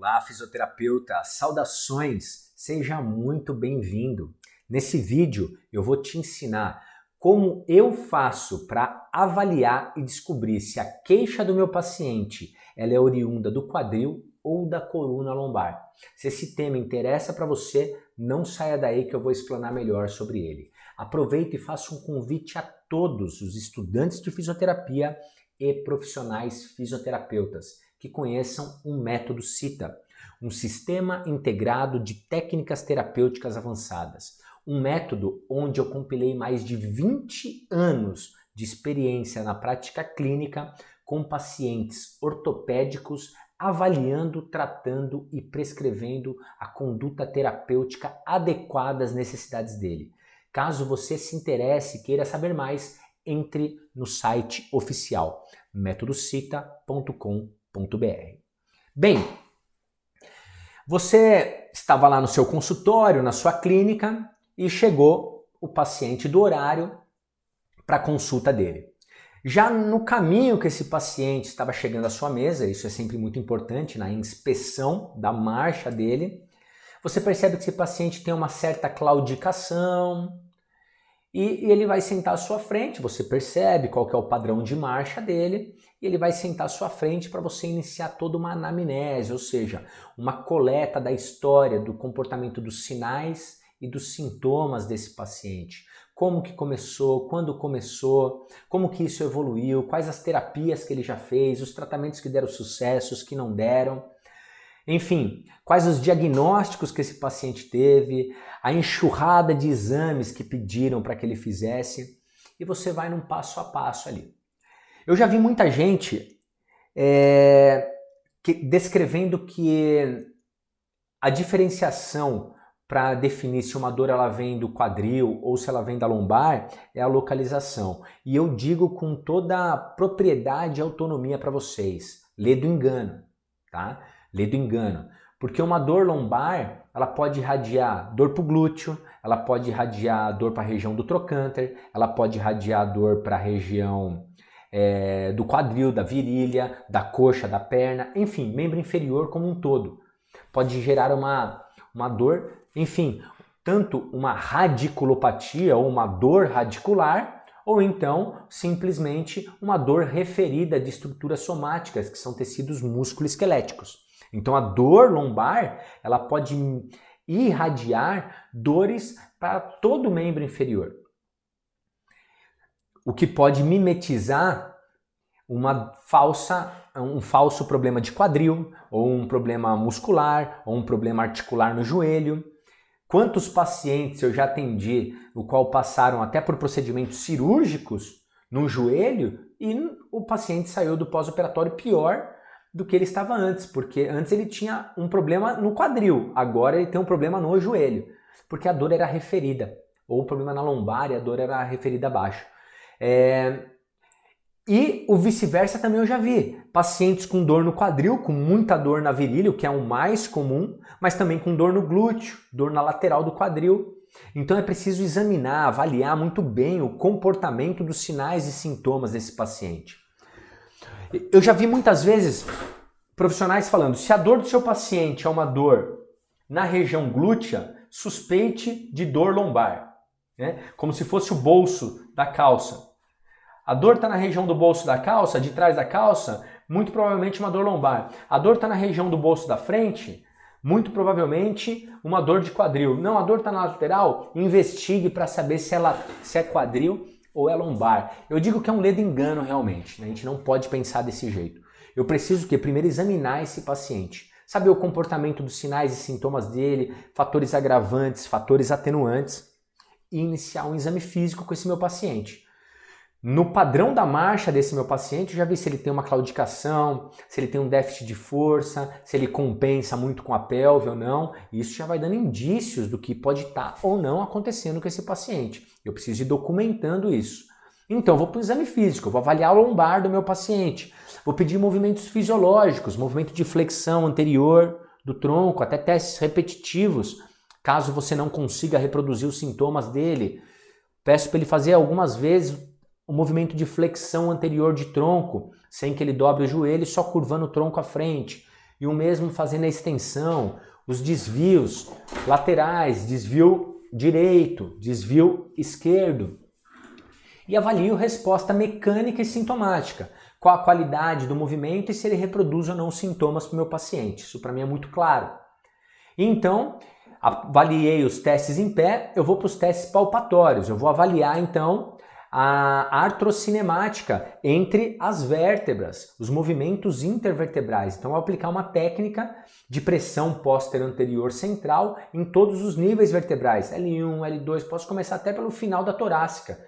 Olá, fisioterapeuta, saudações, seja muito bem-vindo. Nesse vídeo eu vou te ensinar como eu faço para avaliar e descobrir se a queixa do meu paciente ela é oriunda do quadril ou da coluna lombar. Se esse tema interessa para você, não saia daí que eu vou explanar melhor sobre ele. Aproveito e faço um convite a todos os estudantes de fisioterapia e profissionais fisioterapeutas que conheçam o método SITA, um sistema integrado de técnicas terapêuticas avançadas. Um método onde eu compilei mais de 20 anos de experiência na prática clínica com pacientes ortopédicos, avaliando, tratando e prescrevendo a conduta terapêutica adequada às necessidades dele. Caso você se interesse e queira saber mais, entre no site oficial metodosita.com.br. Bem, você estava lá no seu consultório, na sua clínica, e chegou o paciente do horário para a consulta dele. Já no caminho que esse paciente estava chegando à sua mesa, isso é sempre muito importante na inspeção da marcha dele, você percebe que esse paciente tem uma certa claudicação e ele vai sentar à sua frente, você percebe qual que é o padrão de marcha dele e ele vai sentar à sua frente para você iniciar toda uma anamnese, ou seja, uma coleta da história, do comportamento dos sinais e dos sintomas desse paciente. Como que começou, quando começou, como que isso evoluiu, quais as terapias que ele já fez, os tratamentos que deram sucesso, os que não deram. Enfim, quais os diagnósticos que esse paciente teve, a enxurrada de exames que pediram para que ele fizesse, e você vai num passo a passo ali. Eu já vi muita gente descrevendo que a diferenciação para definir se uma dor ela vem do quadril ou se ela vem da lombar é a localização. E eu digo com toda a propriedade e autonomia para vocês, lê do engano, tá? Lê do engano. Porque uma dor lombar, ela pode irradiar dor para o glúteo, ela pode irradiar dor para a região do trocânter, ela pode irradiar dor para a região do quadril, da virilha, da coxa, da perna, enfim, membro inferior como um todo. Pode gerar uma dor, enfim, tanto uma radiculopatia ou uma dor radicular, ou então simplesmente uma dor referida de estruturas somáticas, que são tecidos músculo-esqueléticos. Então a dor lombar, ela pode irradiar dores para todo o membro inferior. O que pode mimetizar um falso problema de quadril, ou um problema muscular, ou um problema articular no joelho. Quantos pacientes eu já atendi, o qual passaram até por procedimentos cirúrgicos no joelho e o paciente saiu do pós-operatório pior do que ele estava antes, porque antes ele tinha um problema no quadril, agora ele tem um problema no joelho, porque a dor era referida, ou um problema na lombar e a dor era referida abaixo. E o vice-versa também eu já vi. Pacientes com dor no quadril, com muita dor na virilha, o que é o mais comum, mas também com dor no glúteo, dor na lateral do quadril. Então é preciso examinar, avaliar muito bem o comportamento dos sinais e sintomas desse paciente. Eu já vi muitas vezes profissionais falando, se a dor do seu paciente é uma dor na região glútea, suspeite de dor lombar, né? Como se fosse o bolso da calça. A dor está na região do bolso da calça, de trás da calça, muito provavelmente uma dor lombar. A dor está na região do bolso da frente, muito provavelmente uma dor de quadril. Não, a dor está na lateral, investigue para saber se é quadril ou é lombar. Eu digo que é um ledo engano realmente, né? A gente não pode pensar desse jeito. Eu preciso primeiro examinar esse paciente, saber o comportamento dos sinais e sintomas dele, fatores agravantes, fatores atenuantes e iniciar um exame físico com esse meu paciente. No padrão da marcha desse meu paciente, eu já vi se ele tem uma claudicação, se ele tem um déficit de força, se ele compensa muito com a pelve ou não. E isso já vai dando indícios do que pode estar ou não acontecendo com esse paciente. Eu preciso ir documentando isso. Então, eu vou para o exame físico, eu vou avaliar a lombar do meu paciente. Vou pedir movimentos fisiológicos, movimento de flexão anterior do tronco, até testes repetitivos, caso você não consiga reproduzir os sintomas dele. Peço para ele fazer algumas vezes o movimento de flexão anterior de tronco, sem que ele dobre o joelho, só curvando o tronco à frente. e o mesmo fazendo a extensão, os desvios laterais, desvio direito, desvio esquerdo. E avalio resposta mecânica e sintomática, qual a qualidade do movimento e se ele reproduz ou não sintomas para o meu paciente. Isso para mim é muito claro. Então, avaliei os testes em pé, eu vou para os testes palpatórios. Eu vou avaliar então a artrocinemática entre as vértebras, os movimentos intervertebrais. Então, eu vou aplicar uma técnica de pressão póster-anterior central em todos os níveis vertebrais, L1, L2, posso começar até pelo final da torácica,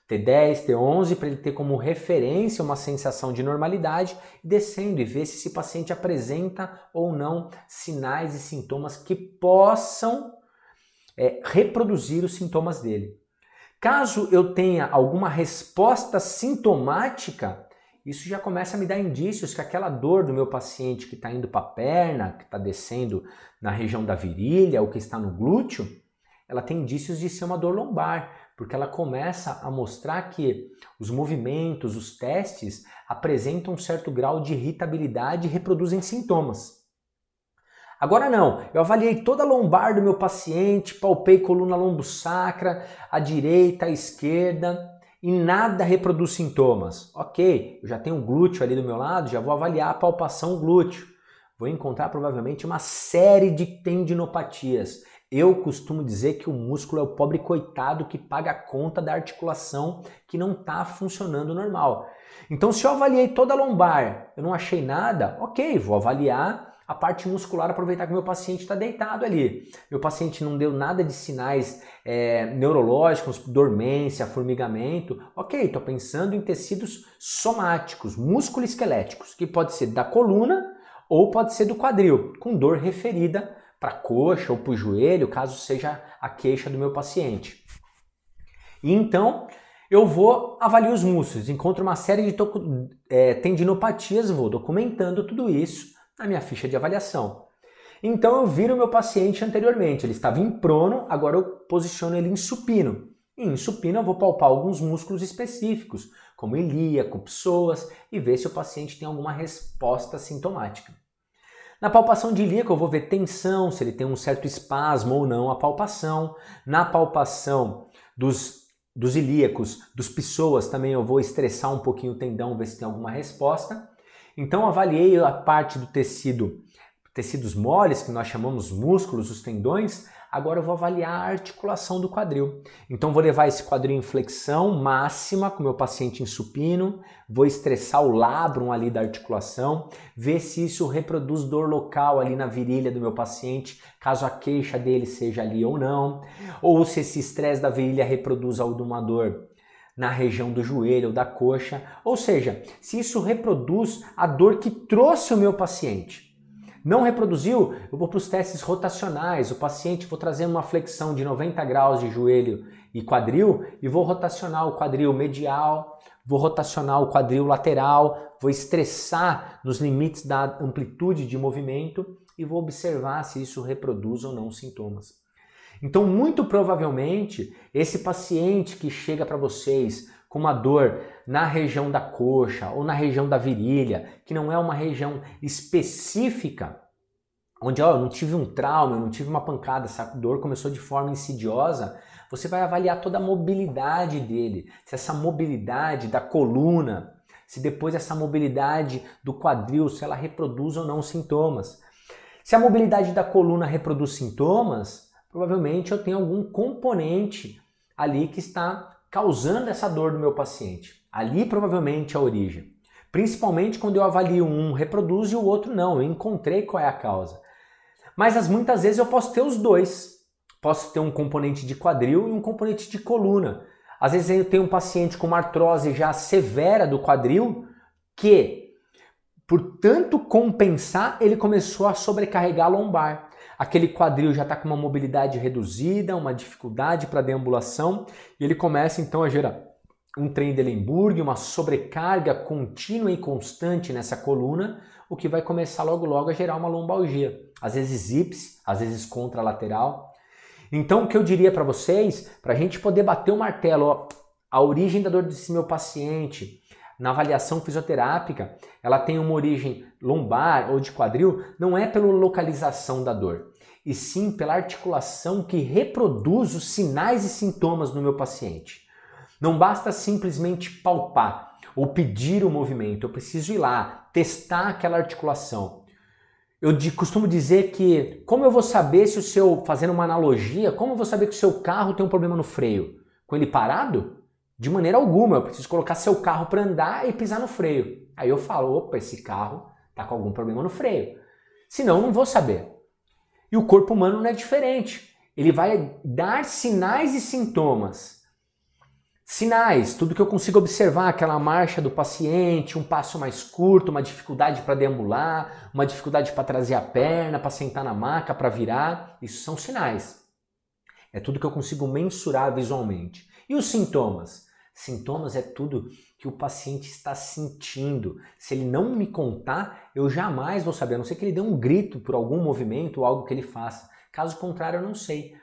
T10, T11, para ele ter como referência uma sensação de normalidade, descendo e ver se esse paciente apresenta ou não sinais e sintomas que possam reproduzir os sintomas dele. Caso eu tenha alguma resposta sintomática, isso já começa a me dar indícios que aquela dor do meu paciente que está indo para a perna, que está descendo na região da virilha ou que está no glúteo, ela tem indícios de ser uma dor lombar, porque ela começa a mostrar que os movimentos, os testes, apresentam um certo grau de irritabilidade e reproduzem sintomas. Agora não, eu avaliei toda a lombar do meu paciente, palpei coluna lombosacra, à direita, à esquerda, e nada reproduz sintomas. Ok, eu já tenho um glúteo ali do meu lado, já vou avaliar a palpação glúteo. Vou encontrar provavelmente uma série de tendinopatias. Eu costumo dizer que o músculo é o pobre coitado que paga a conta da articulação que não está funcionando normal. Então, se eu avaliei toda a lombar, eu não achei nada, ok, vou avaliar a parte muscular, aproveitar que meu paciente está deitado ali. Meu paciente não deu nada de sinais neurológicos, dormência, formigamento. Ok, estou pensando em tecidos somáticos, músculo-esqueléticos, que pode ser da coluna ou pode ser do quadril, com dor referida para a coxa ou para o joelho, caso seja a queixa do meu paciente. E então, eu vou avaliar os músculos, encontro uma série de tendinopatias, vou documentando tudo isso na minha ficha de avaliação. Então eu viro o meu paciente anteriormente, ele estava em prono, agora eu posiciono ele em supino. E em supino eu vou palpar alguns músculos específicos, como ilíaco, psoas, e ver se o paciente tem alguma resposta sintomática. Na palpação de ilíaco eu vou ver tensão, se ele tem um certo espasmo ou não a palpação. Na palpação dos ilíacos, dos psoas, também eu vou estressar um pouquinho o tendão, ver se tem alguma resposta. Então avaliei a parte do tecidos moles, que nós chamamos músculos, os tendões. Agora eu vou avaliar a articulação do quadril. Então vou levar esse quadril em flexão máxima com o meu paciente em supino, vou estressar o labrum ali da articulação, ver se isso reproduz dor local ali na virilha do meu paciente, caso a queixa dele seja ali ou não, ou se esse estresse da virilha reproduz alguma dor na região do joelho ou da coxa, ou seja, se isso reproduz a dor que trouxe o meu paciente. Não reproduziu, eu vou para os testes rotacionais, o paciente vou trazer uma flexão de 90 graus de joelho e quadril e vou rotacionar o quadril medial, vou rotacionar o quadril lateral, vou estressar nos limites da amplitude de movimento e vou observar se isso reproduz ou não sintomas. Então, muito provavelmente, esse paciente que chega para vocês com uma dor na região da coxa ou na região da virilha, que não é uma região específica, onde eu não tive um trauma, eu não tive uma pancada, essa dor começou de forma insidiosa, você vai avaliar toda a mobilidade dele, se essa mobilidade da coluna, se depois essa mobilidade do quadril, se ela reproduz ou não sintomas. Se a mobilidade da coluna reproduz sintomas, provavelmente eu tenho algum componente ali que está causando essa dor do meu paciente. Ali provavelmente é a origem. Principalmente quando eu avalio um reproduz e o outro não, eu encontrei qual é a causa. Mas muitas vezes eu posso ter os dois. Posso ter um componente de quadril e um componente de coluna. Às vezes eu tenho um paciente com uma artrose já severa do quadril que, por tanto compensar, ele começou a sobrecarregar a lombar. Aquele quadril já está com uma mobilidade reduzida, uma dificuldade para deambulação, e ele começa então a gerar um Trendelenburg, uma sobrecarga contínua e constante nessa coluna, o que vai começar logo a gerar uma lombalgia, às vezes ipse, às vezes contralateral. Então o que eu diria para vocês, para a gente poder bater o martelo, ó, a origem da dor desse meu paciente, na avaliação fisioterápica, ela tem uma origem lombar ou de quadril, não é pela localização da dor, e sim pela articulação que reproduz os sinais e sintomas no meu paciente. Não basta simplesmente palpar ou pedir o movimento, eu preciso ir lá, testar aquela articulação. Eu costumo dizer que, como eu vou saber se o seu, fazendo uma analogia, como eu vou saber que o seu carro tem um problema no freio? Com ele parado? De maneira alguma, eu preciso colocar seu carro para andar e pisar no freio. Aí eu falo, opa, esse carro está com algum problema no freio. Senão eu não vou saber. E o corpo humano não é diferente. Ele vai dar sinais e sintomas. Sinais, tudo que eu consigo observar, aquela marcha do paciente, um passo mais curto, uma dificuldade para deambular, uma dificuldade para trazer a perna, para sentar na maca, para virar, isso são sinais. É tudo que eu consigo mensurar visualmente. E os sintomas? Sintomas é tudo que o paciente está sentindo. Se ele não me contar, eu jamais vou saber, a não ser que ele dê um grito por algum movimento ou algo que ele faça. Caso contrário, eu não sei.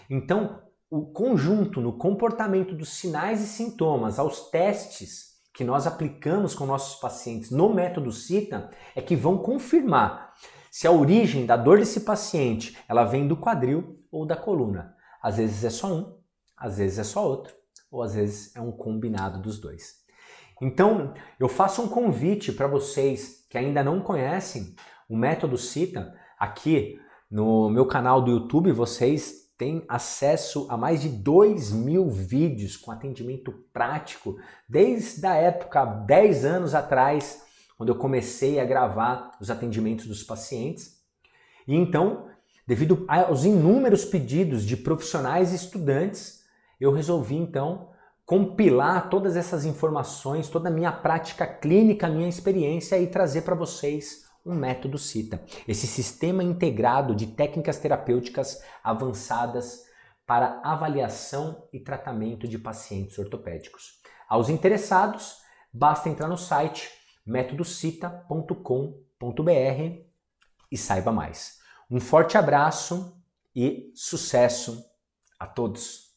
Então, o conjunto no comportamento dos sinais e sintomas aos testes que nós aplicamos com nossos pacientes no método CITA é que vão confirmar se a origem da dor desse paciente ela vem do quadril ou da coluna. Às vezes é só um, às vezes é só outro, ou às vezes é um combinado dos dois. Então, eu faço um convite para vocês que ainda não conhecem o método CITA. Aqui no meu canal do YouTube, vocês têm acesso a mais de 2.000 vídeos com atendimento prático, desde a época, 10 anos atrás, quando eu comecei a gravar os atendimentos dos pacientes. E então, devido aos inúmeros pedidos de profissionais e estudantes, eu resolvi então compilar todas essas informações, toda a minha prática clínica, a minha experiência e trazer para vocês um método CITA, esse sistema integrado de técnicas terapêuticas avançadas para avaliação e tratamento de pacientes ortopédicos. Aos interessados, basta entrar no site metodocita.com.br e saiba mais. Um forte abraço e sucesso a todos!